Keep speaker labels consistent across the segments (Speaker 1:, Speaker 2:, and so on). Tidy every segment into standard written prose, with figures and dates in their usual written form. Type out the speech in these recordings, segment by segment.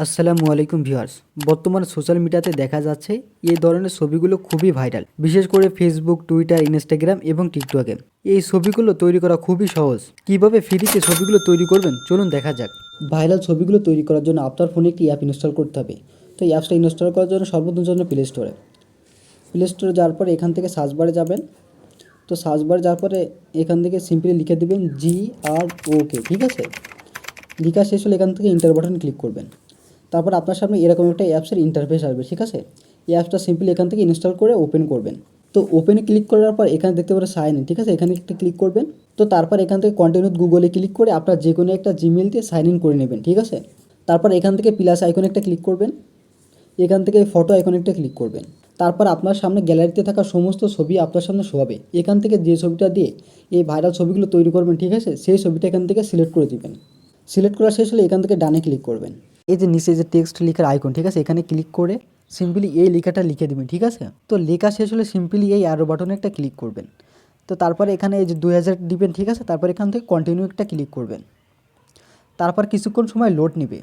Speaker 1: আসসালামু আলাইকুম ভিউয়ার্স। বর্তমানে সোশ্যাল মিডিয়াতে দেখা যাচ্ছে এই ধরনের ছবিগুলো খুবই ভাইরাল, বিশেষ করে ফেসবুক, টুইটার, ইনস্টাগ্রাম এবং টিকটকে। এই ছবিগুলো তৈরি করা খুবই সহজ। কিভাবে ফ্রিতে ছবিগুলো তৈরি করবেন চলুন দেখা যাক। ভাইরাল ছবিগুলো তৈরি করার জন্য আপনার ফোনে একটি অ্যাপ ইনস্টল করতে হবে। তো এই অ্যাপসটা ইনস্টল করার জন্য সর্বপ্রথম জন্য প্লে স্টোরে যাওয়ার পরে এখান থেকে সার্চ বারে যাবেন। তো সার্চ বারে যাওয়ার পরে এখান থেকে সিম্পলি লিখে দেবেন GROK, ঠিক আছে। লেখা শেষ হলে এখান থেকে ইন্টার বাটন ক্লিক করবেন। তারপর আপনার সামনে এরকম একটা অ্যাপসের ইন্টারফেস আসবে, ঠিক আছে। এই অ্যাপসটা সিম্পলি এখান থেকে ইনস্টল করে ওপেন করবেন। তো ওপেনে ক্লিক করার পর এখানে দেখতে পারেন সাইন ইন, ঠিক আছে, এখানে একটা ক্লিক করবেন। তো তারপর এখান থেকে কন্টিনিউ গুগলে ক্লিক করে আপনার যে কোনো একটা জিমেল দিয়ে সাইন ইন করে নেবেন, ঠিক আছে। তারপর এখান থেকে প্লাস আইকনে একটা ক্লিক করবেন। এখান থেকে ফটো আইকনে একটা ক্লিক করবেন। তারপর আপনার সামনে গ্যালারিতে থাকা সমস্ত ছবি আপনার সামনে শো হবে। এখান থেকে যে ছবিটা দিয়ে এই ভাইরাল ছবিগুলো তৈরি করবেন, ঠিক আছে, সেই ছবিটা এখান থেকে সিলেক্ট করে দিবেন। সিলেক্ট করা শেষ হলে এখান থেকে ডানে ক্লিক করবেন। এই যে নিচে যে টেক্সট লেখার আইকন, ঠিক আছে, এখানে ক্লিক করে সিম্পলি এই লেখাটা লিখে দেবেন, ঠিক আছে। তো লেখা শেষ হলে সিম্পলি এই অ্যারো বাটনে একটা ক্লিক করবেন। তো তারপরে এখানে এই যে 2000 দিবেন, ঠিক আছে। তারপর এখান থেকে কন্টিনিউ একটা ক্লিক করবেন। তারপর কিছুক্ষণ সময় লোড নেবে।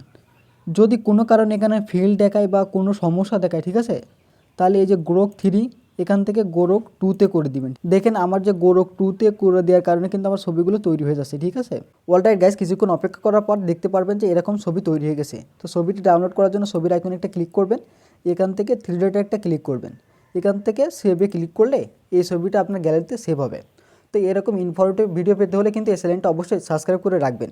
Speaker 1: যদি কোনো কারণে এখানে ফেল দেখায় বা কোনো সমস্যা দেখায়, ঠিক আছে, তাহলে এই যে গ্রোক 3 এখান থেকে গোরক 2-তে করে দিবেন। দেখেন আমার যে গোরক 2-তে করে দেওয়ার কারণে কিন্তু আমার ছবিগুলো তৈরি হয়ে যাচ্ছে, ঠিক আছে। অলরাইট গাইস, কিছুক্ষণ অপেক্ষা করার পর দেখতে পারবেন যে এরকম ছবি তৈরি হয়ে গেছে। তো ছবিটি ডাউনলোড করার জন্য ছবির আইকনে একটা ক্লিক করবেন। এখান থেকে 3 ডটে একটা ক্লিক করবেন। এখান থেকে সেভে ক্লিক করলে এই ছবিটা আপনার গ্যালারিতে সেভ হবে। তো এরকম ইনফরমেটিভ ভিডিও পেতে হলে কিন্তু এই চ্যানেলটা অবশ্যই সাবস্ক্রাইব করে রাখবেন।